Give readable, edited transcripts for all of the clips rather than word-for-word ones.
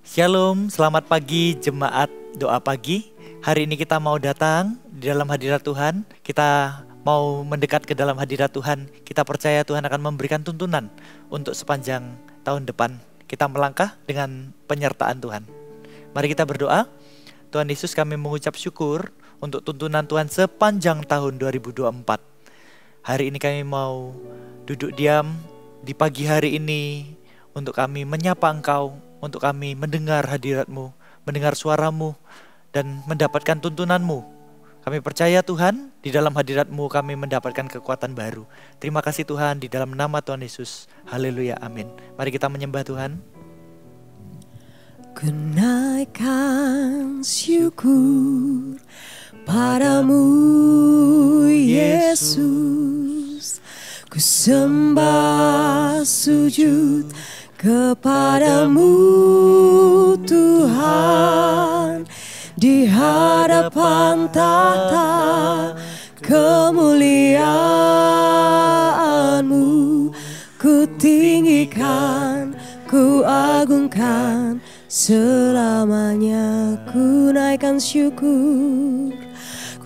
Shalom, selamat pagi jemaat doa pagi. Hari ini kita mau datang di dalam hadirat Tuhan. Kita mau mendekat ke dalam hadirat Tuhan. Kita percaya Tuhan akan memberikan tuntunan untuk sepanjang tahun depan. Kita melangkah dengan penyertaan Tuhan. Mari kita berdoa. Tuhan Yesus, kami mengucap syukur untuk tuntunan Tuhan sepanjang tahun 2024. Hari ini kami mau duduk diam di pagi hari ini untuk kami menyapa Engkau, untuk kami mendengar hadirat-Mu, mendengar suara-Mu, dan mendapatkan tuntunan-Mu. Kami percaya Tuhan, di dalam hadirat-Mu kami mendapatkan kekuatan baru. Terima kasih Tuhan, di dalam nama Tuhan Yesus. Haleluya, amin. Mari kita menyembah Tuhan. Ku naikkan syukur padamu Yesus, ku sembah sujud kepadamu Tuhan, di hadapan tahta kemuliaan-Mu, ku tinggikan, ku agungkan selamanya. Ku naikkan syukur,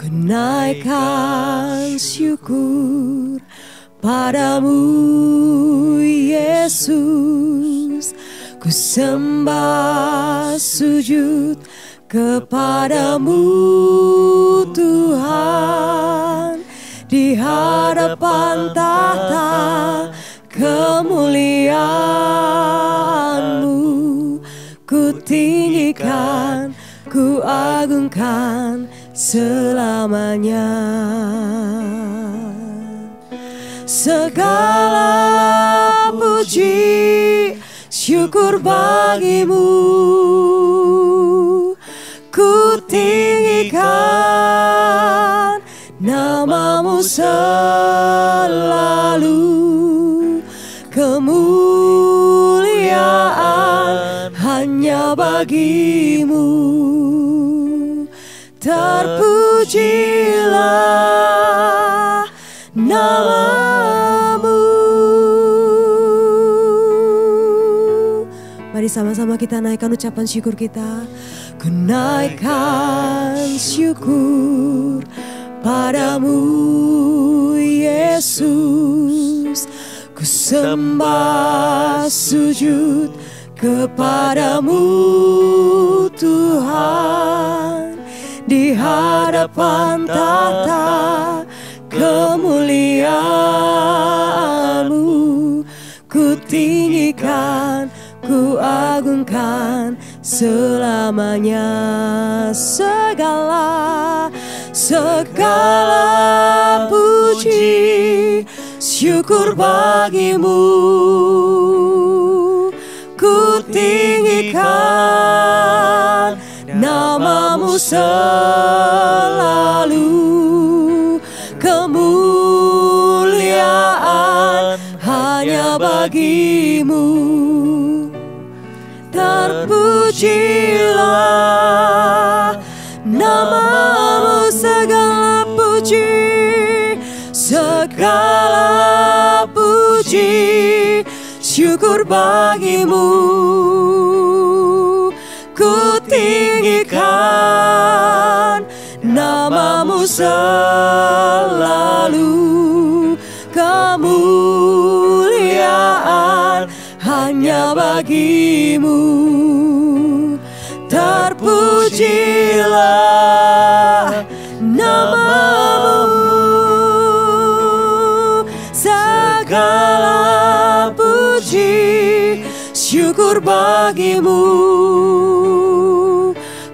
ku naikkan syukur padamu Yesus, ku sembah sujud kepadamu Tuhan, di hadapan tahta kemuliaan-Mu, ku tinggikan, ku agungkan selamanya. Segala puji syukur bagimu, ku tinggikan namamu selalu. Kemuliaan hanya bagimu, terpujilah namamu. Mari sama-sama kita naikkan ucapan syukur kita. Ku naikkan syukur padamu Yesus, ku sembah sujud kepadamu Tuhan, di hadapan tahta kemuliaan-Mu, ku tinggikan, ku agungkan selamanya. Segala puji syukur bagimu, ku tinggikan namamu selalu. Kemuliaan hanya bagimu, terpujilah namamu. Segala puji syukur bagimu, ku tinggikan namamu selalu. Kemuliaan hanya bagimu, terpujilah namamu. Segala puji syukur bagimu,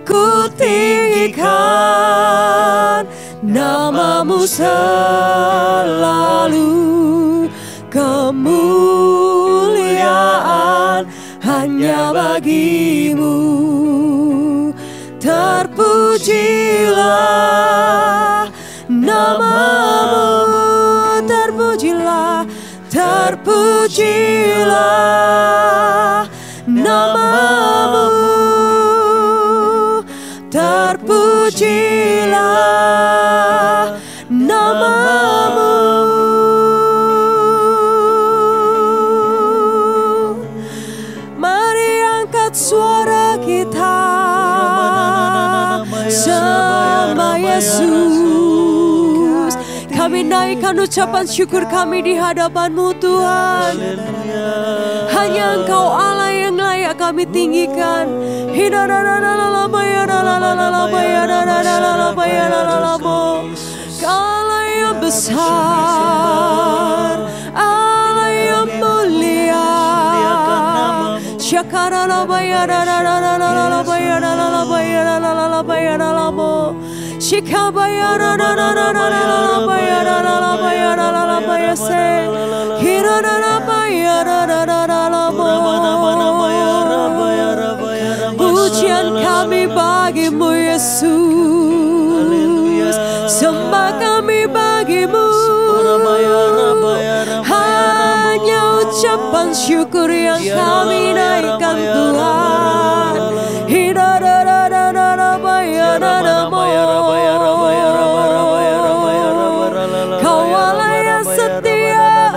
ku tinggikan namamu selalu. Kemuliaan hanya bagimu, terpujilah namamu. Terpujilah, terpujilah namamu, terpujilah namamu. Mari angkat suara kita sembah Yesus. Kami naikkan ucapan syukur kami di hadapan-Mu Tuhan. Hanya Engkau Allah yang layak kami tinggikan. Allah yang besar, Allah yang mulia. Pujian kami bagimu Yesus, sembah kami bagimu. Hanya ucapan syukur yang kami naikkan Tuhan. Kau Allah yang setia,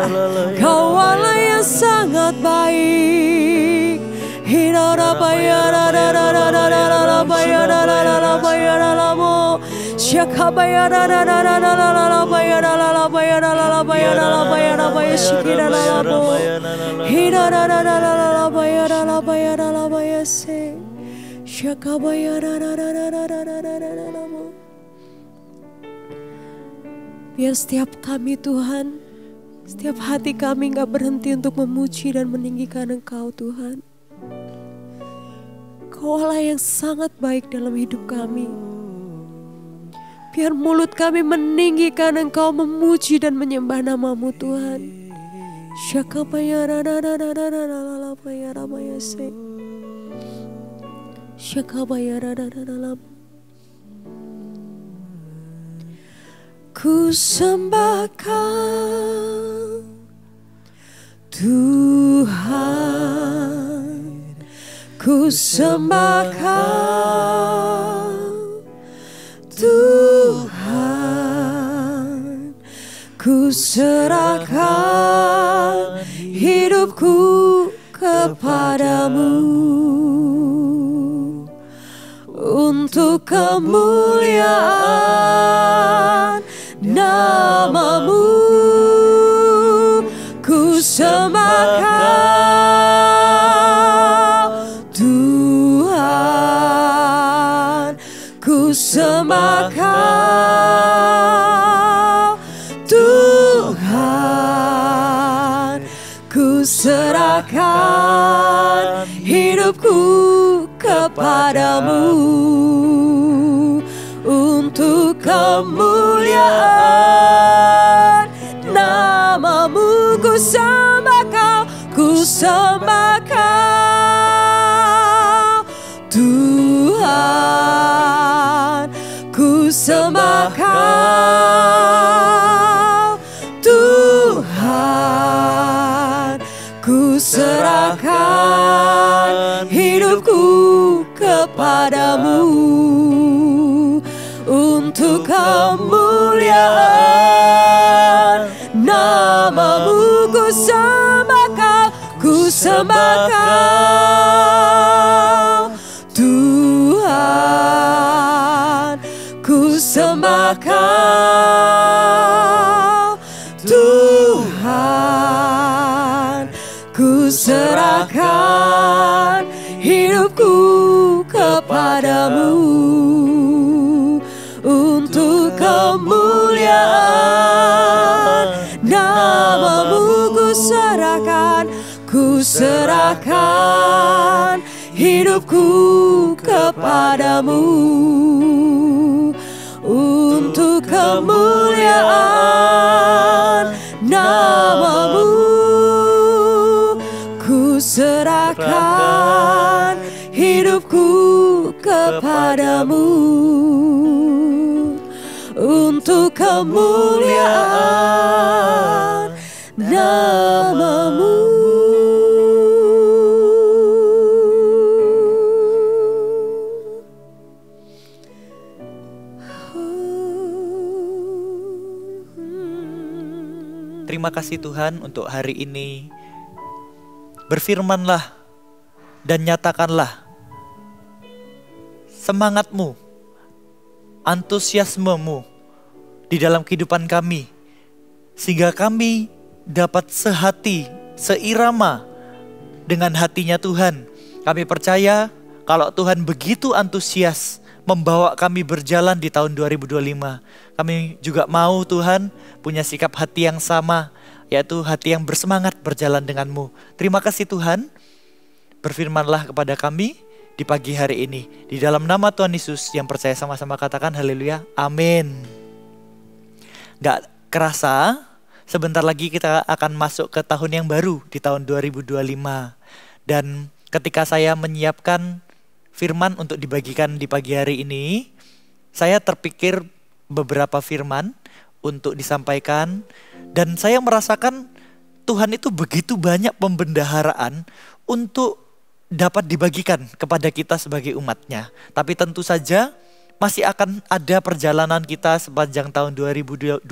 Kau Allah yang sangat baik. Biar setiap kami Tuhan, setiap hati kami gak berhenti untuk memuji dan meninggikan Engkau Tuhan. Kau Allah yang sangat baik dalam hidup kami. Biar mulut kami meninggikan Engkau, memuji dan menyembah nama-Mu Tuhan. Ku sembah Kau Tuhan, ku sembah Kau Tuhan, ku serahkan hidupku kepadamu untuk kemuliaan nama-Mu. Ku sembah Kau Tuhan, ku sembah Kau Tuhan, ku serahkan hidupku kepadamu untuk kemuliaan nama-Mu. Ku sembah Kau, ku sembah Kau Tuhan, ku sembah Kau Tuhan, ku serahkan hidupku kepadamu untuk kemuliaan nama-Mu. Ku sembah Kau, ku sembah Kau Tuhan, ku sembah Kau Tuhan, ku serahkan hidupku kepadamu untuk kemuliaan nama-Mu. Ku serahkan hidupku kepadamu untuk kemuliaan nama-Mu. Ku serahkan hidupku kepadamu untuk kemuliaan nama-Mu. Terima kasih Tuhan untuk hari ini. Berfirmanlah dan nyatakanlah semangat-Mu, antusiasme-Mu di dalam kehidupan kami, sehingga kami dapat sehati, seirama dengan hatinya Tuhan. Kami percaya kalau Tuhan begitu antusias membawa kami berjalan di tahun 2025. Kami juga mau Tuhan punya sikap hati yang sama, yaitu hati yang bersemangat berjalan dengan-Mu. Terima kasih Tuhan, berfirmanlah kepada kami di pagi hari ini. Di dalam nama Tuhan Yesus yang percaya sama-sama katakan haleluya, amin. Gak kerasa, sebentar lagi kita akan masuk ke tahun yang baru di tahun 2025. Dan ketika saya menyiapkan firman untuk dibagikan di pagi hari ini, saya terpikir beberapa firman untuk disampaikan. Dan saya merasakan Tuhan itu begitu banyak pembendaharaan untuk dapat dibagikan kepada kita sebagai umatnya. Tapi tentu saja masih akan ada perjalanan kita sepanjang tahun 2025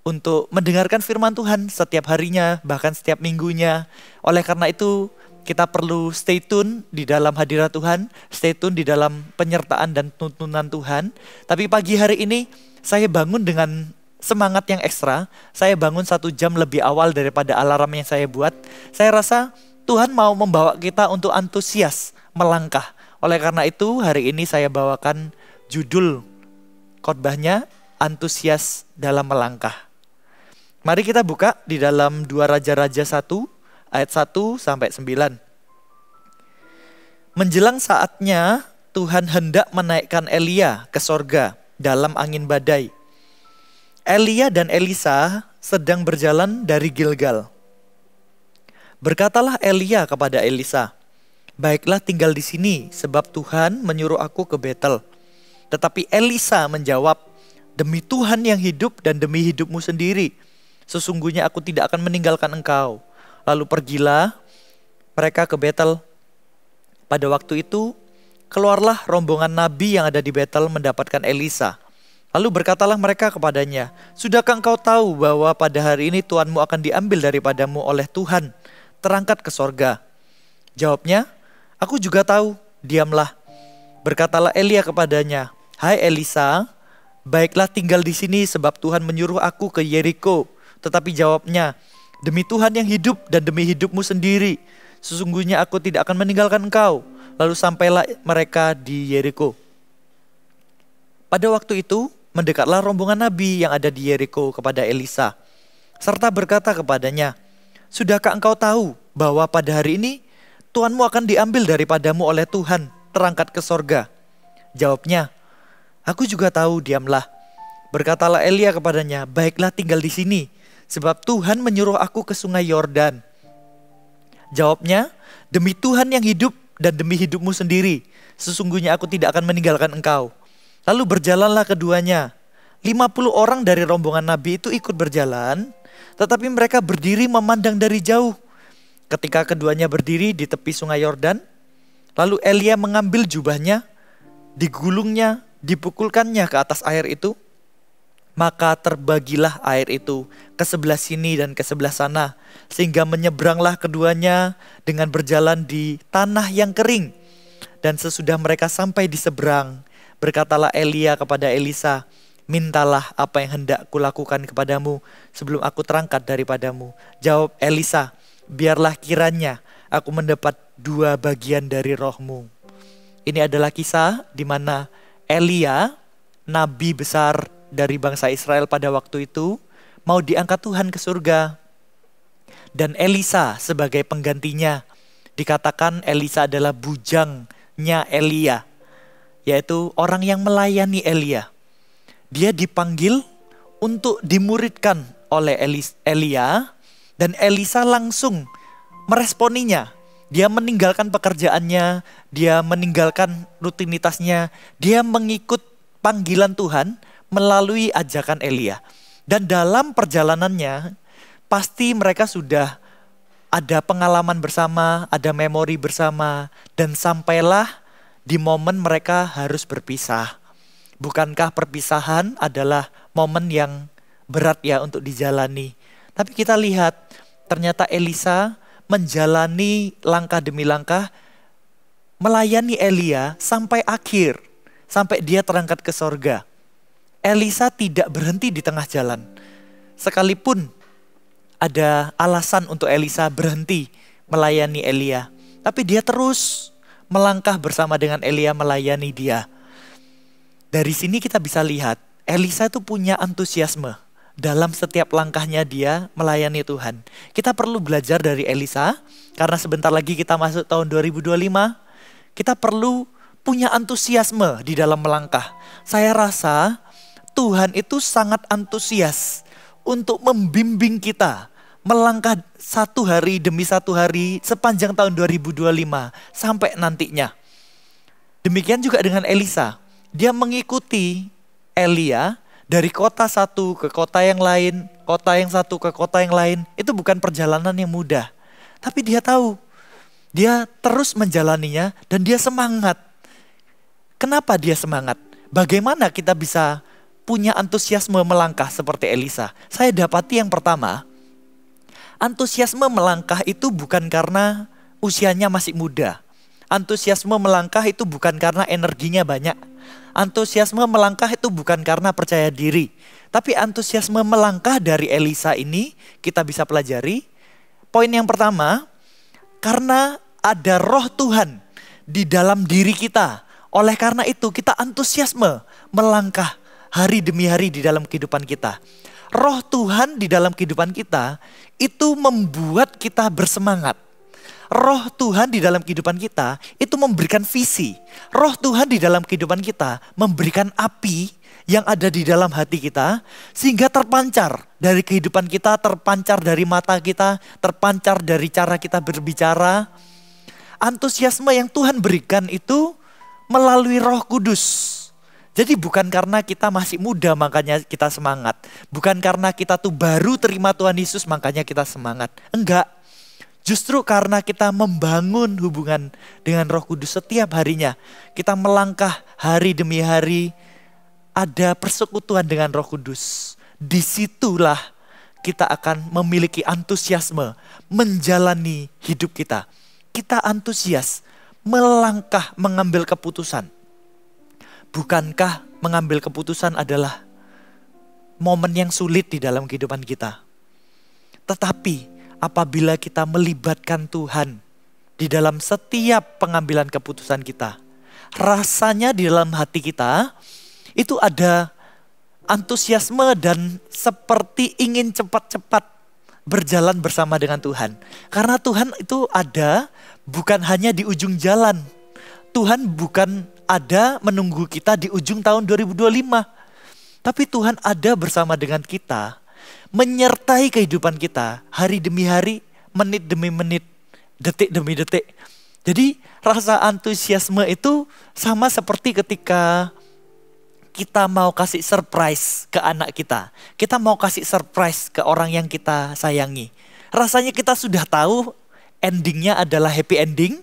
untuk mendengarkan firman Tuhan setiap harinya, bahkan setiap minggunya. Oleh karena itu kita perlu stay tune di dalam hadirat Tuhan, stay tune di dalam penyertaan dan tuntunan Tuhan. Tapi pagi hari ini saya bangun dengan semangat yang ekstra. Saya bangun 1 jam lebih awal daripada alarm yang saya buat. Saya rasa Tuhan mau membawa kita untuk antusias melangkah. Oleh karena itu hari ini saya bawakan judul khotbahnya antusias dalam melangkah. Mari kita buka di dalam 2 Raja-Raja 1 ayat 1 sampai 9. Menjelang saatnya Tuhan hendak menaikkan Elia ke sorga dalam angin badai. Elia dan Elisa sedang berjalan dari Gilgal. Berkatalah Elia kepada Elisa, "Baiklah tinggal di sini, sebab Tuhan menyuruh aku ke Betel." Tetapi Elisa menjawab, "Demi Tuhan yang hidup dan demi hidupmu sendiri, sesungguhnya aku tidak akan meninggalkan engkau." Lalu pergilah mereka ke Betel. Pada waktu itu, keluarlah rombongan nabi yang ada di Betel mendapatkan Elisa. Lalu berkatalah mereka kepadanya, "Sudahkah engkau tahu bahwa pada hari ini Tuanmu akan diambil daripadamu oleh Tuhan, terangkat ke sorga?" Jawabnya, "Aku juga tahu, diamlah." Berkatalah Elia kepadanya, "Hai Elisa, baiklah tinggal di sini sebab Tuhan menyuruh aku ke Yeriko." Tetapi jawabnya, "Demi Tuhan yang hidup dan demi hidupmu sendiri, sesungguhnya aku tidak akan meninggalkan engkau." Lalu sampailah mereka di Yeriko. Pada waktu itu, mendekatlah rombongan nabi yang ada di Yeriko kepada Elisa, serta berkata kepadanya, "Sudahkah engkau tahu bahwa pada hari ini Tuanmu akan diambil daripadamu oleh Tuhan, terangkat ke sorga?" Jawabnya, "Aku juga tahu, diamlah." Berkatalah Elia kepadanya, "Baiklah tinggal di sini, sebab Tuhan menyuruh aku ke sungai Yordan." Jawabnya, "Demi Tuhan yang hidup dan demi hidupmu sendiri, sesungguhnya aku tidak akan meninggalkan engkau." Lalu berjalanlah keduanya. 50 orang dari rombongan nabi itu ikut berjalan, tetapi mereka berdiri memandang dari jauh. Ketika keduanya berdiri di tepi sungai Yordan, lalu Elia mengambil jubahnya, digulungnya, dipukulkannya ke atas air itu. Maka terbagilah air itu ke sebelah sini dan ke sebelah sana, sehingga menyeberanglah keduanya dengan berjalan di tanah yang kering. Dan sesudah mereka sampai di seberang, berkatalah Elia kepada Elisa, "Mintalah apa yang hendak kulakukan kepadamu sebelum aku terangkat daripadamu." Jawab Elisa, "Biarlah kiranya aku mendapat 2 bagian dari rohmu." Ini adalah kisah di mana Elia, nabi besar dari bangsa Israel pada waktu itu, mau diangkat Tuhan ke surga. Dan Elisa sebagai penggantinya. Dikatakan Elisa adalah bujangnya Elia, yaitu orang yang melayani Elia. Dia dipanggil untuk dimuridkan oleh Elia, dan Elisa langsung meresponinya. Dia meninggalkan pekerjaannya, dia meninggalkan rutinitasnya, dia mengikut panggilan Tuhan melalui ajakan Elia. Dan dalam perjalanannya, pasti mereka sudah ada pengalaman bersama, ada memori bersama, dan sampailah di momen mereka harus berpisah. Bukankah perpisahan adalah momen yang berat ya untuk dijalani? Tapi kita lihat ternyata Elisa menjalani langkah demi langkah melayani Elia sampai akhir, sampai dia terangkat ke sorga. Elisa tidak berhenti di tengah jalan. Sekalipun ada alasan untuk Elisa berhenti melayani Elia, tapi dia terus melangkah bersama dengan Elia melayani dia. Dari sini kita bisa lihat, Elisa itu punya antusiasme dalam setiap langkahnya dia melayani Tuhan. Kita perlu belajar dari Elisa, karena sebentar lagi kita masuk tahun 2025. Kita perlu punya antusiasme di dalam melangkah. Saya rasa Tuhan itu sangat antusias untuk membimbing kita melangkah satu hari demi satu hari sepanjang tahun 2025 sampai nantinya. Demikian juga dengan Elisa. Dia mengikuti Elia dari kota satu ke kota yang lain, kota yang satu ke kota yang lain. Itu bukan perjalanan yang mudah. Tapi dia tahu, dia terus menjalaninya dan dia semangat. Kenapa dia semangat? Bagaimana kita bisa punya antusiasme melangkah seperti Elisa? Saya dapati yang pertama, antusiasme melangkah itu bukan karena usianya masih muda. Antusiasme melangkah itu bukan karena energinya banyak. Antusiasme melangkah itu bukan karena percaya diri. Tapi antusiasme melangkah dari Elisa ini kita bisa pelajari. Poin yang pertama, karena ada roh Tuhan di dalam diri kita. Oleh karena itu kita antusiasme melangkah hari demi hari di dalam kehidupan kita. Roh Tuhan di dalam kehidupan kita itu membuat kita bersemangat. Roh Tuhan di dalam kehidupan kita itu memberikan visi. Roh Tuhan di dalam kehidupan kita memberikan api yang ada di dalam hati kita, sehingga terpancar dari kehidupan kita, terpancar dari mata kita, terpancar dari cara kita berbicara. Antusiasme yang Tuhan berikan itu melalui Roh Kudus. Jadi bukan karena kita masih muda makanya kita semangat. Bukan karena kita tuh baru terima Tuhan Yesus makanya kita semangat. Enggak. Justru karena kita membangun hubungan dengan Roh Kudus setiap harinya. Kita melangkah hari demi hari, ada persekutuan dengan Roh Kudus. Disitulah kita akan memiliki antusiasme menjalani hidup kita. Kita antusias melangkah mengambil keputusan. Bukankah mengambil keputusan adalah momen yang sulit di dalam kehidupan kita? Tetapi apabila kita melibatkan Tuhan di dalam setiap pengambilan keputusan kita, rasanya di dalam hati kita itu ada antusiasme dan seperti ingin cepat-cepat berjalan bersama dengan Tuhan. Karena Tuhan itu ada bukan hanya di ujung jalan. Tuhan bukan ada menunggu kita di ujung tahun 2025. Tapi Tuhan ada bersama dengan kita, menyertai kehidupan kita hari demi hari, menit demi menit, detik demi detik. Jadi rasa antusiasme itu sama seperti ketika kita mau kasih surprise ke anak kita. Kita mau kasih surprise ke orang yang kita sayangi. Rasanya kita sudah tahu endingnya adalah happy ending.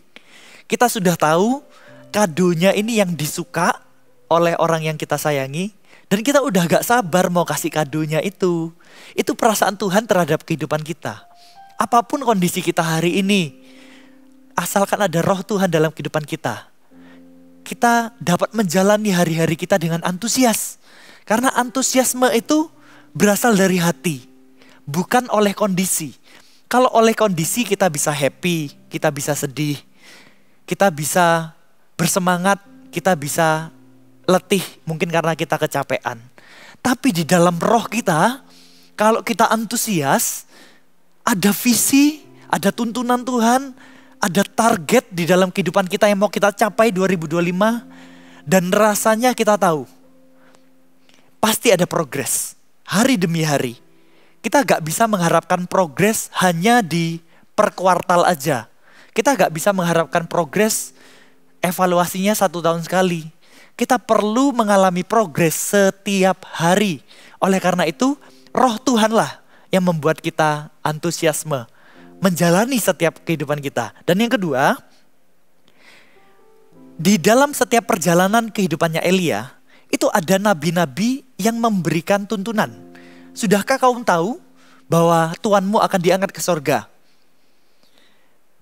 Kita sudah tahu kadonya ini yang disuka oleh orang yang kita sayangi. Dan kita udah gak sabar mau kasih kadonya itu. Itu perasaan Tuhan terhadap kehidupan kita. Apapun kondisi kita hari ini, asalkan ada roh Tuhan dalam kehidupan kita, kita dapat menjalani hari-hari kita dengan antusias. Karena antusiasme itu berasal dari hati, bukan oleh kondisi. Kalau oleh kondisi kita bisa happy, kita bisa sedih, kita bisa bersemangat, kita bisa letih, mungkin karena kita kecapean. Tapi di dalam roh kita, kalau kita antusias, ada visi, ada tuntunan Tuhan, ada target di dalam kehidupan kita yang mau kita capai 2025. Dan rasanya kita tahu, pasti ada progres, hari demi hari. Kita gak bisa mengharapkan progres hanya di per kuartal aja. Kita gak bisa mengharapkan progres evaluasinya 1 tahun sekali. Kita perlu mengalami progres setiap hari. Oleh karena itu, roh Tuhanlah yang membuat kita antusiasme menjalani setiap kehidupan kita. Dan yang kedua, di dalam setiap perjalanan kehidupannya Elia, itu ada nabi-nabi yang memberikan tuntunan. Sudahkah kamu tahu bahwa Tuanmu akan diangkat ke sorga?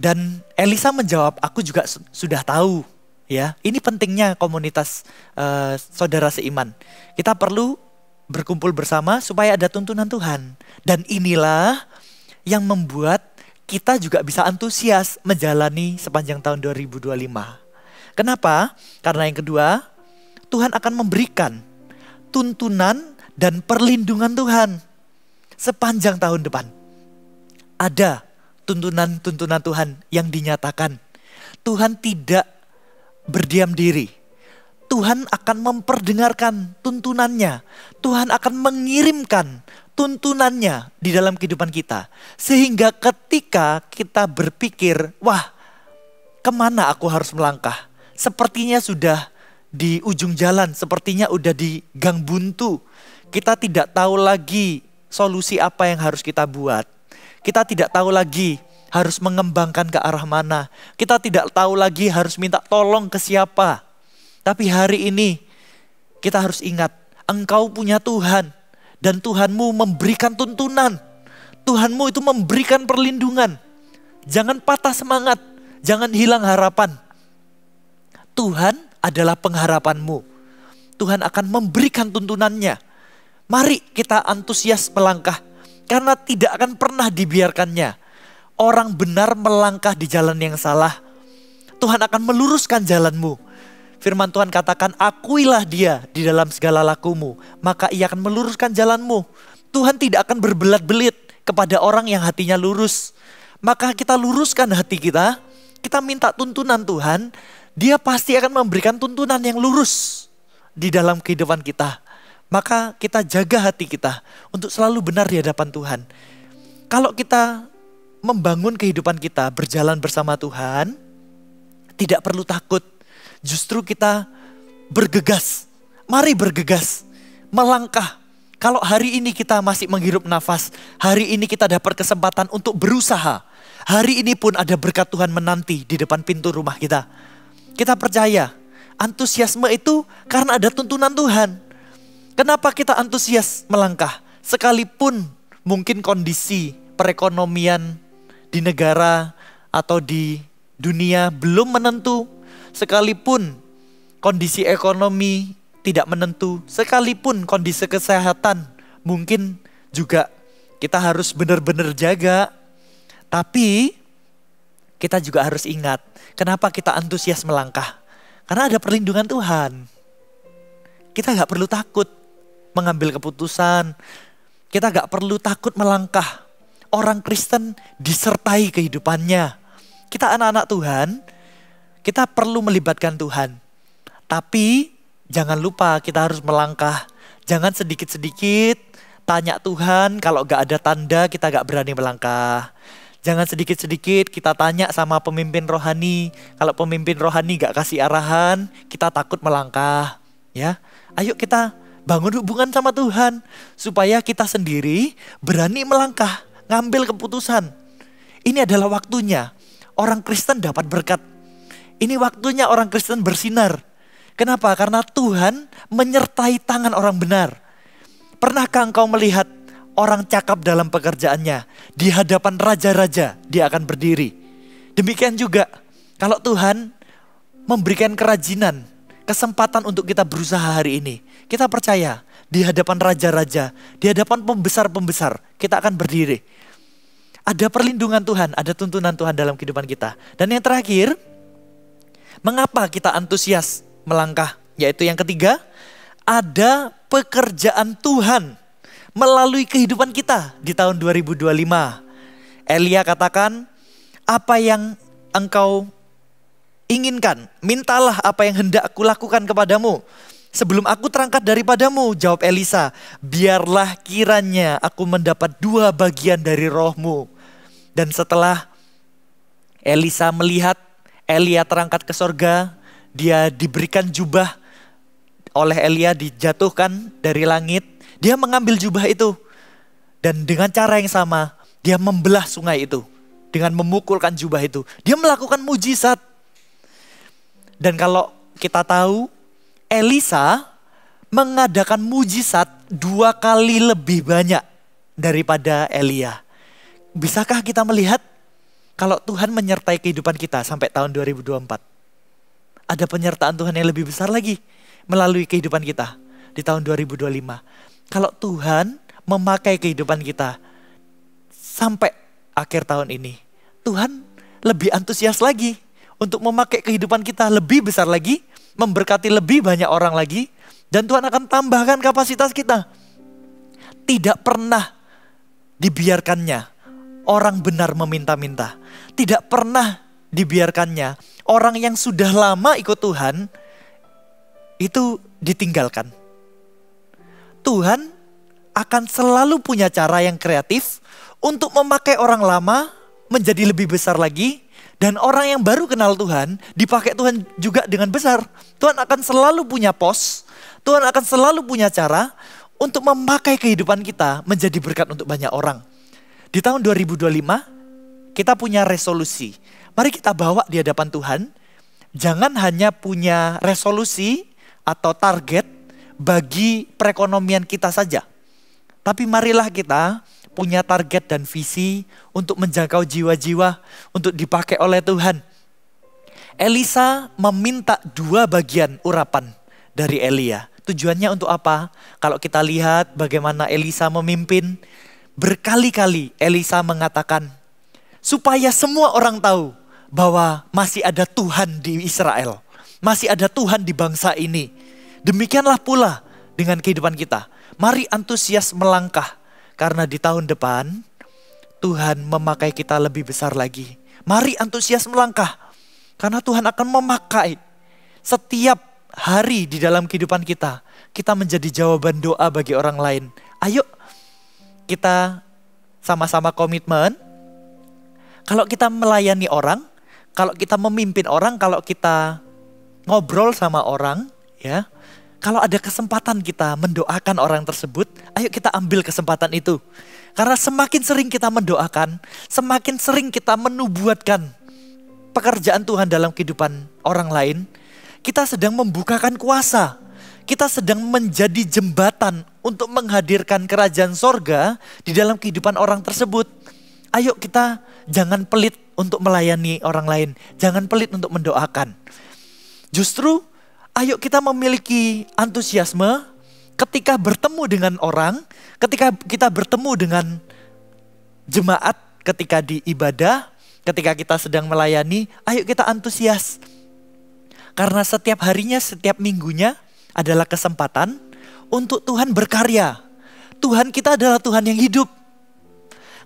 Dan Elisa menjawab, aku juga sudah tahu. Ya, ini pentingnya komunitas saudara seiman. Kita perlu berkumpul bersama supaya ada tuntunan Tuhan. Dan inilah yang membuat kita juga bisa antusias menjalani sepanjang tahun 2025. Kenapa? Karena yang kedua, Tuhan akan memberikan tuntunan dan perlindungan Tuhan sepanjang tahun depan. Ada tuntunan-tuntunan Tuhan yang dinyatakan. Tuhan tidak berdiam diri. Tuhan akan memperdengarkan tuntunannya. Tuhan akan mengirimkan tuntunannya di dalam kehidupan kita. Sehingga ketika kita berpikir, wah, kemana aku harus melangkah? Sepertinya sudah di ujung jalan, sepertinya udah di gang buntu. Kita tidak tahu lagi solusi apa yang harus kita buat. Kita tidak tahu lagi harus mengembangkan ke arah mana. Kita tidak tahu lagi harus minta tolong ke siapa. Tapi hari ini kita harus ingat, engkau punya Tuhan. Dan Tuhanmu memberikan tuntunan. Tuhanmu itu memberikan perlindungan. Jangan patah semangat. Jangan hilang harapan. Tuhan adalah pengharapanmu. Tuhan akan memberikan tuntunannya. Mari kita antusias melangkah. Karena tidak akan pernah dibiarkannya orang benar melangkah di jalan yang salah. Tuhan akan meluruskan jalanmu. Firman Tuhan katakan, akuilah dia di dalam segala lakumu, maka ia akan meluruskan jalanmu. Tuhan tidak akan berbelat-belit kepada orang yang hatinya lurus. Maka kita luruskan hati kita, kita minta tuntunan Tuhan, dia pasti akan memberikan tuntunan yang lurus di dalam kehidupan kita. Maka kita jaga hati kita untuk selalu benar di hadapan Tuhan. Kalau kita membangun kehidupan kita berjalan bersama Tuhan, tidak perlu takut. Justru kita bergegas. Mari bergegas, melangkah. Kalau hari ini kita masih menghirup nafas, hari ini kita dapat kesempatan untuk berusaha. Hari ini pun ada berkat Tuhan menanti di depan pintu rumah kita. Kita percaya, antusiasme itu karena ada tuntunan Tuhan. Kenapa kita antusias melangkah? Sekalipun mungkin kondisi perekonomian di negara atau di dunia belum menentu, sekalipun kondisi ekonomi tidak menentu, sekalipun kondisi kesehatan mungkin juga kita harus benar-benar jaga. Tapi kita juga harus ingat, kenapa kita antusias melangkah? Karena ada perlindungan Tuhan. Kita gak perlu takut mengambil keputusan. Kita gak perlu takut melangkah. Orang Kristen disertai kehidupannya. Kita anak-anak Tuhan, kita perlu melibatkan Tuhan. Tapi jangan lupa kita harus melangkah. Jangan sedikit-sedikit tanya Tuhan, kalau gak ada tanda kita gak berani melangkah. Jangan sedikit-sedikit kita tanya sama pemimpin rohani. Kalau pemimpin rohani gak kasih arahan, kita takut melangkah. Ya, ayo kita bangun hubungan sama Tuhan supaya kita sendiri berani melangkah, ngambil keputusan. Ini adalah waktunya orang Kristen dapat berkat. Ini waktunya orang Kristen bersinar. Kenapa? Karena Tuhan menyertai tangan orang benar. Pernahkah engkau melihat orang cakap dalam pekerjaannya? Di hadapan raja-raja dia akan berdiri. Demikian juga kalau Tuhan memberikan kerajinan, kesempatan untuk kita berusaha hari ini. Kita percaya di hadapan raja-raja, di hadapan pembesar-pembesar, kita akan berdiri. Ada perlindungan Tuhan, ada tuntunan Tuhan dalam kehidupan kita. Dan yang terakhir, mengapa kita antusias melangkah? Yaitu yang ketiga, ada pekerjaan Tuhan melalui kehidupan kita di tahun 2025. Elia katakan, apa yang engkau inginkan, mintalah apa yang hendak aku lakukan kepadamu. Sebelum aku terangkat daripadamu, jawab Elisa, biarlah kiranya aku mendapat 2 bagian dari rohmu. Dan setelah Elisa melihat Elia terangkat ke sorga, dia diberikan jubah oleh Elia, dijatuhkan dari langit. Dia mengambil jubah itu. Dan dengan cara yang sama, dia membelah sungai itu. Dengan memukulkan jubah itu. Dia melakukan mujizat. Dan kalau kita tahu, Elisa mengadakan mujizat 2 kali lebih banyak daripada Elia. Bisakah kita melihat kalau Tuhan menyertai kehidupan kita sampai tahun 2024? ada penyertaan Tuhan yang lebih besar lagi melalui kehidupan kita di tahun 2025. Kalau Tuhan memakai kehidupan kita sampai akhir tahun ini, Tuhan lebih antusias lagi untuk memakai kehidupan kita lebih besar lagi, memberkati lebih banyak orang lagi, dan Tuhan akan tambahkan kapasitas kita. Tidak pernah dibiarkannya orang benar meminta-minta. Tidak pernah dibiarkannya orang yang sudah lama ikut Tuhan itu ditinggalkan. Tuhan akan selalu punya cara yang kreatif untuk memakai orang lama menjadi lebih besar lagi, dan orang yang baru kenal Tuhan dipakai Tuhan juga dengan besar. Tuhan akan selalu punya pos, Tuhan akan selalu punya cara untuk memakai kehidupan kita menjadi berkat untuk banyak orang. Di tahun 2025 kita punya resolusi. Mari kita bawa di hadapan Tuhan. Jangan hanya punya resolusi atau target bagi perekonomian kita saja. Tapi marilah kita punya target dan visi untuk menjangkau jiwa-jiwa untuk dipakai oleh Tuhan. Elisa meminta 2 bagian urapan dari Elia. Tujuannya untuk apa? Kalau kita lihat bagaimana Elisa memimpin, berkali-kali Elisa mengatakan, supaya semua orang tahu bahwa masih ada Tuhan di Israel. Masih ada Tuhan di bangsa ini. Demikianlah pula dengan kehidupan kita. Mari antusias melangkah. Karena di tahun depan Tuhan memakai kita lebih besar lagi. Mari antusias melangkah. Karena Tuhan akan memakai setiap hari di dalam kehidupan kita. Kita menjadi jawaban doa bagi orang lain. Ayo kita sama-sama komitmen. Kalau kita melayani orang, kalau kita memimpin orang, kalau kita ngobrol sama orang, ya, kalau ada kesempatan kita mendoakan orang tersebut, ayo kita ambil kesempatan itu. Karena semakin sering kita mendoakan, semakin sering kita menubuatkan pekerjaan Tuhan dalam kehidupan orang lain, kita sedang membukakan kuasa. Kita sedang menjadi jembatan untuk menghadirkan kerajaan sorga di dalam kehidupan orang tersebut. Ayo kita jangan pelit untuk melayani orang lain. Jangan pelit untuk mendoakan. Justru ayo kita memiliki antusiasme ketika bertemu dengan orang, ketika kita bertemu dengan jemaat, ketika di ibadah, ketika kita sedang melayani, ayo kita antusias. Karena setiap harinya, setiap minggunya adalah kesempatan untuk Tuhan berkarya. Tuhan kita adalah Tuhan yang hidup.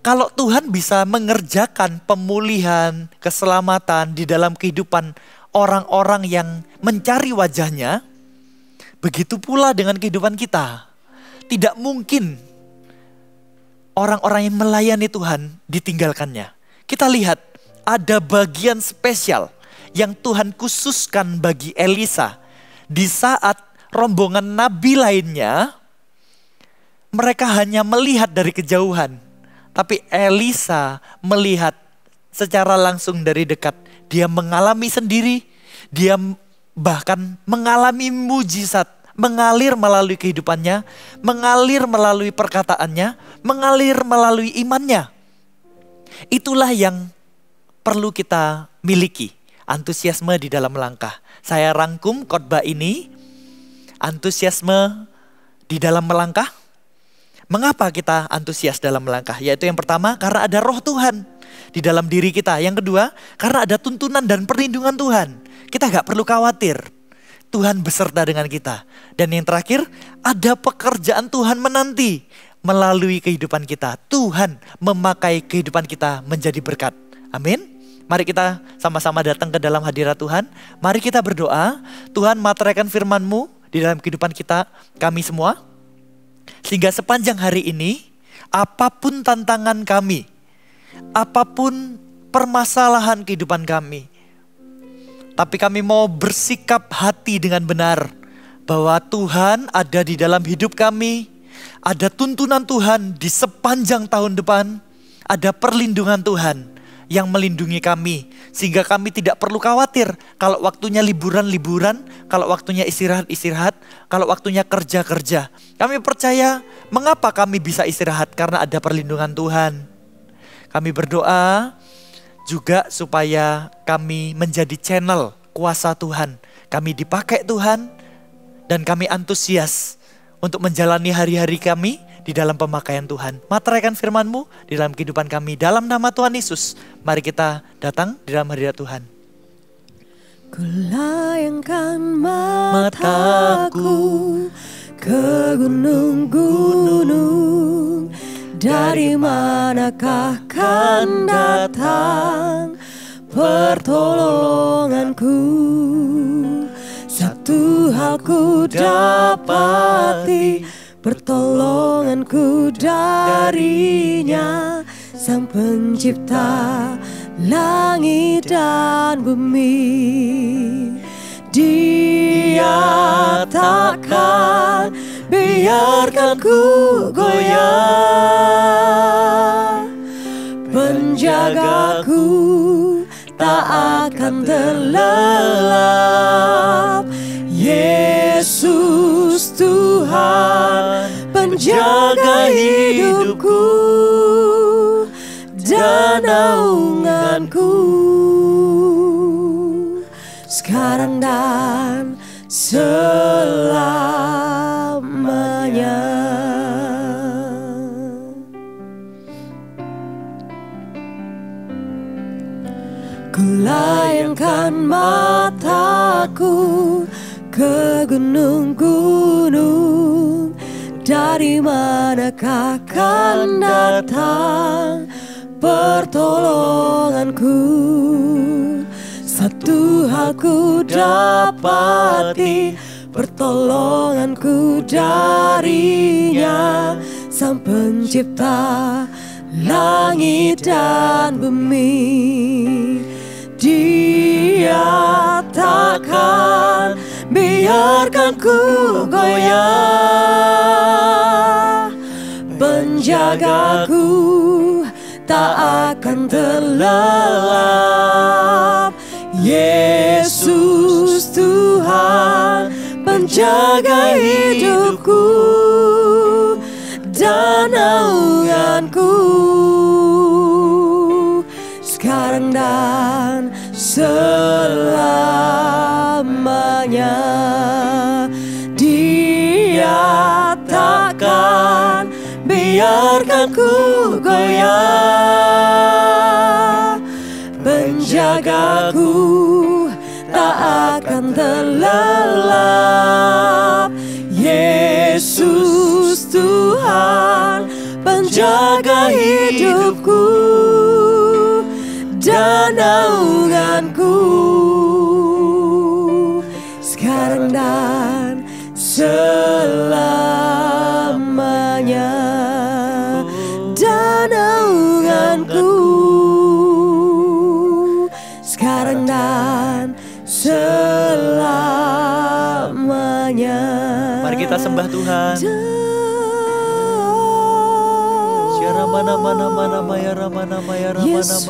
Kalau Tuhan bisa mengerjakan pemulihan, keselamatan di dalam kehidupan orang-orang yang mencari wajahnya, begitu pula dengan kehidupan kita. Tidak mungkin orang-orang yang melayani Tuhan ditinggalkannya. Kita lihat ada bagian spesial yang Tuhan khususkan bagi Elisa. Di saat rombongan nabi lainnya, mereka hanya melihat dari kejauhan. Tapi Elisa melihat secara langsung dari dekat. Dia mengalami sendiri, dia bahkan mengalami mujizat, mengalir melalui kehidupannya, mengalir melalui perkataannya, mengalir melalui imannya. Itulah yang perlu kita miliki, antusiasme di dalam melangkah. Saya rangkum khotbah ini, antusiasme di dalam melangkah. Mengapa kita antusias dalam melangkah? Yaitu yang pertama, karena ada roh Tuhan di dalam diri kita. Yang kedua, karena ada tuntunan dan perlindungan Tuhan. Kita gak perlu khawatir. Tuhan beserta dengan kita. Dan yang terakhir, ada pekerjaan Tuhan menanti melalui kehidupan kita. Tuhan memakai kehidupan kita menjadi berkat. Amin. Mari kita sama-sama datang ke dalam hadirat Tuhan. Mari kita berdoa. Tuhan, materaikan firman-Mu di dalam kehidupan kita, kami semua. Sehingga sepanjang hari ini, apapun tantangan kami, apapun permasalahan kehidupan kami, tapi kami mau bersikap hati dengan benar bahwa Tuhan ada di dalam hidup kami, ada tuntunan Tuhan di sepanjang tahun depan, ada perlindungan Tuhan yang melindungi kami, sehingga kami tidak perlu khawatir kalau waktunya liburan-liburan, kalau waktunya istirahat-istirahat, kalau waktunya kerja-kerja. Kami percaya mengapa kami bisa istirahat, karena ada perlindungan Tuhan. Kami berdoa juga supaya kami menjadi channel kuasa Tuhan. Kami dipakai Tuhan, dan kami antusias untuk menjalani hari-hari kami di dalam pemakaian Tuhan. Materaikan firman-Mu di dalam kehidupan kami. Dalam nama Tuhan Yesus, mari kita datang di dalam hadirat Tuhan. Kulayangkan mataku ke gunung-gunung, dari manakah kan datang pertolonganku? Satu hal ku dapati, pertolonganku darinya, Sang Pencipta langit dan bumi. Dia takkan biarkan ku goyah, penjagaku tak akan terlelap. Yesus Tuhan, penjaga hidupku dan naunganku, sekarang dan selamanya. Kulayangkan mataku ke gunung-gunung, dari manakah kan datang pertolonganku? Satu hal ku dapati, pertolonganku darinya, Sang Pencipta langit dan bumi. Dia takkan biarkan ku goyah, penjagaku tak akan terlelap. Yesus Tuhan, penjaga hidupku dan naunganku, sekarang dan selamanya. Dia takkan biarkan ku goyah, penjagaku tak akan terlelap. Yesus Tuhan, penjaga hidupku dan naunganku, sekarang dan selamanya. Dan naunganku, sekarang dan selamanya. Mari kita sembah Tuhan. Yesus,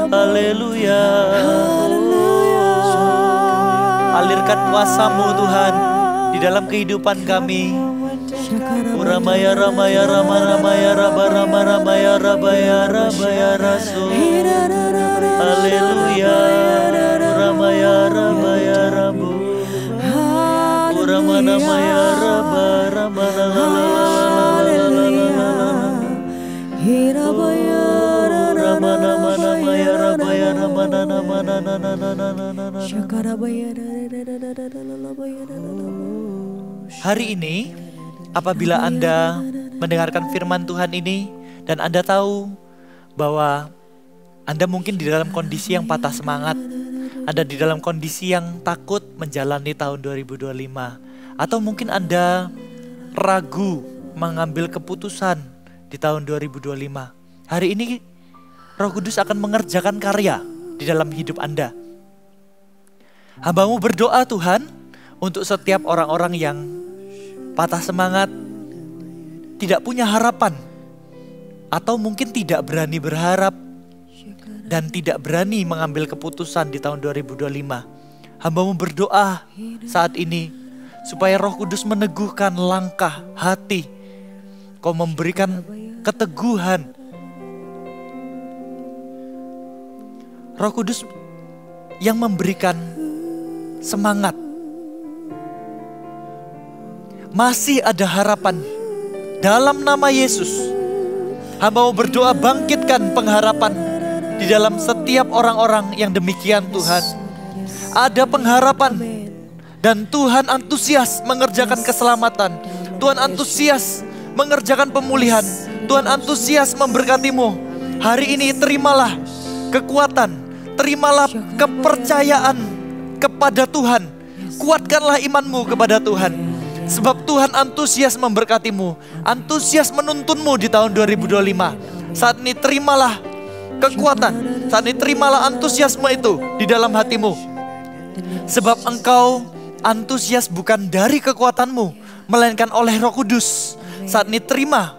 Haleluya. Alirkan kuasa-Mu Tuhan di dalam kehidupan kami. Uramaya ramaya rama ramaya raba rama ramaya rabaya rabaya rasul. Haleluya. Uramaya rabaya rabu. Uramana maya raba rama Hari ini, apabila Anda mendengarkan firman Tuhan ini dan Anda tahu bahwa Anda mungkin di dalam kondisi yang patah semangat, Anda di dalam kondisi yang takut menjalani tahun 2025, atau mungkin Anda ragu mengambil keputusan di tahun 2025. Hari ini Roh Kudus akan mengerjakan karya di dalam hidup Anda. Hamba-Mu berdoa Tuhan untuk setiap orang-orang yang patah semangat, tidak punya harapan, atau mungkin tidak berani berharap dan tidak berani mengambil keputusan di tahun 2025. Hamba-Mu berdoa saat ini supaya Roh Kudus meneguhkan langkah hati. Kau memberikan keteguhan. Roh Kudus yang memberikan semangat. Masih ada harapan. Dalam nama Yesus, hamba-Mu berdoa bangkitkan pengharapan di dalam setiap orang-orang yang demikian Tuhan. Ada pengharapan dan Tuhan antusias mengerjakan keselamatan. Tuhan antusias mengerjakan pemulihan. Tuhan antusias memberkati-Mu. Hari ini terimalah kekuatan, terimalah kepercayaan kepada Tuhan. Kuatkanlah iman-Mu kepada Tuhan. Sebab Tuhan antusias memberkati-Mu, antusias menuntun-Mu di tahun 2025. Saat ini terimalah kekuatan, saat ini terimalah antusiasme itu di dalam hati-Mu. Sebab Engkau antusias bukan dari kekuatan-Mu, melainkan oleh Roh Kudus. Saat ini terima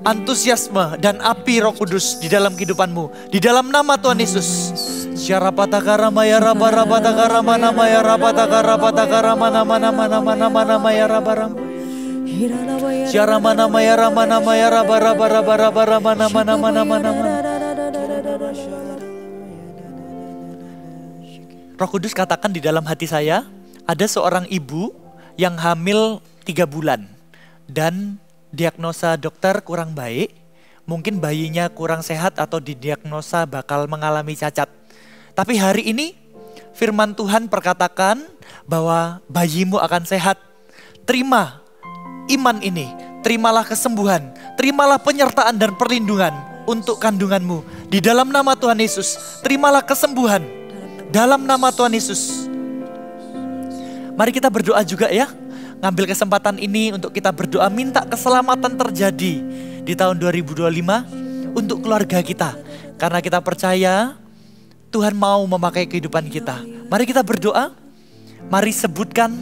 antusiasme dan api Roh Kudus di dalam kehidupan-Mu. Di dalam nama Tuhan Yesus. Syarapatakara maya rabarapatakara mana maya rapatakara patakara mana mana mana mana mana maya rabaram. Syara mana maya ramana maya rabarabarabarabara mana mana mana mana mana. Roh Kudus katakan di dalam hati saya, ada seorang ibu yang hamil 3 bulan dan diagnosa dokter kurang baik, mungkin bayinya kurang sehat atau didiagnosa bakal mengalami cacat. Tapi hari ini firman Tuhan perkatakan bahwa bayimu akan sehat. Terima iman ini, terimalah kesembuhan, terimalah penyertaan dan perlindungan untuk kandunganmu. Di dalam nama Tuhan Yesus, terimalah kesembuhan dalam nama Tuhan Yesus. Mari kita berdoa juga ya. Ngambil kesempatan ini untuk kita berdoa minta keselamatan terjadi di tahun 2025 untuk keluarga kita. Karena kita percaya Tuhan mau memakai kehidupan kita. Mari kita berdoa. Mari sebutkan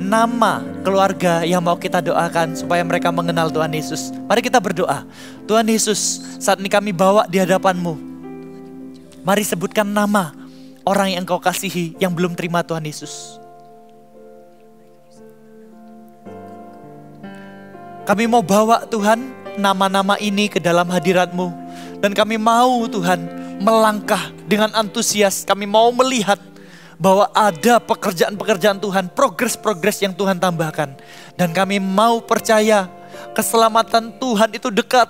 nama keluarga yang mau kita doakan supaya mereka mengenal Tuhan Yesus. Mari kita berdoa. Tuhan Yesus, saat ini kami bawa di hadapan-Mu. Mari sebutkan nama orang yang Engkau kasihi yang belum terima Tuhan Yesus. Kami mau bawa Tuhan nama-nama ini ke dalam hadirat-Mu. Dan kami mau Tuhan melangkah dengan antusias. Kami mau melihat bahwa ada pekerjaan-pekerjaan Tuhan, progres-progres yang Tuhan tambahkan. Dan kami mau percaya keselamatan Tuhan itu dekat.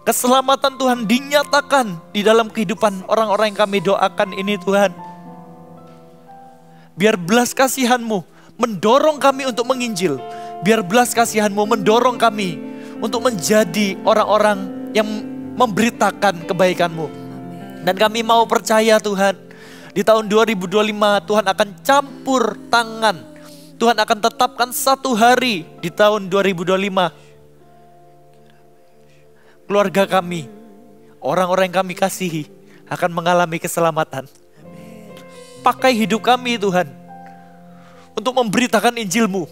Keselamatan Tuhan dinyatakan di dalam kehidupan orang-orang yang kami doakan ini Tuhan. Biar belas kasihan-Mu mendorong kami untuk menginjil. Biar belas kasihan-Mu mendorong kami untuk menjadi orang-orang yang memberitakan kebaikan-Mu. Dan kami mau percaya Tuhan, di tahun 2025 Tuhan akan campur tangan. Tuhan akan tetapkan satu hari di tahun 2025. Keluarga kami, orang-orang yang kami kasihi akan mengalami keselamatan. Pakai hidup kami Tuhan untuk memberitakan Injil-Mu.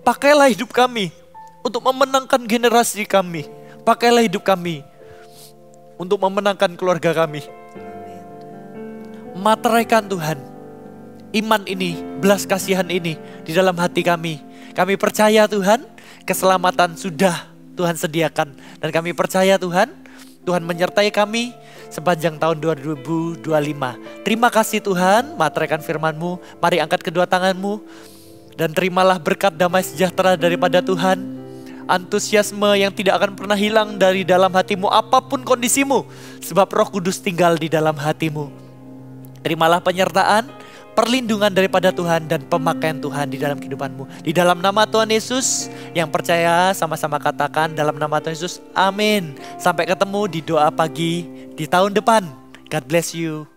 Pakailah hidup kami untuk memenangkan generasi kami. Pakailah hidup kami untuk memenangkan keluarga kami. Materaikan Tuhan iman ini, belas kasihan ini di dalam hati kami. Kami percaya Tuhan, keselamatan sudah Tuhan sediakan. Dan kami percaya Tuhan, Tuhan menyertai kami sepanjang tahun 2025. Terima kasih Tuhan, materaikan firman-Mu. Mari angkat kedua tangan-Mu dan terimalah berkat damai sejahtera daripada Tuhan. Antusiasme yang tidak akan pernah hilang dari dalam hatimu apapun kondisimu. Sebab Roh Kudus tinggal di dalam hatimu. Terimalah penyertaan, perlindungan daripada Tuhan dan pemakaian Tuhan di dalam kehidupanmu. Di dalam nama Tuhan Yesus, yang percaya sama-sama katakan dalam nama Tuhan Yesus, amin. Sampai ketemu di doa pagi di tahun depan. God bless you.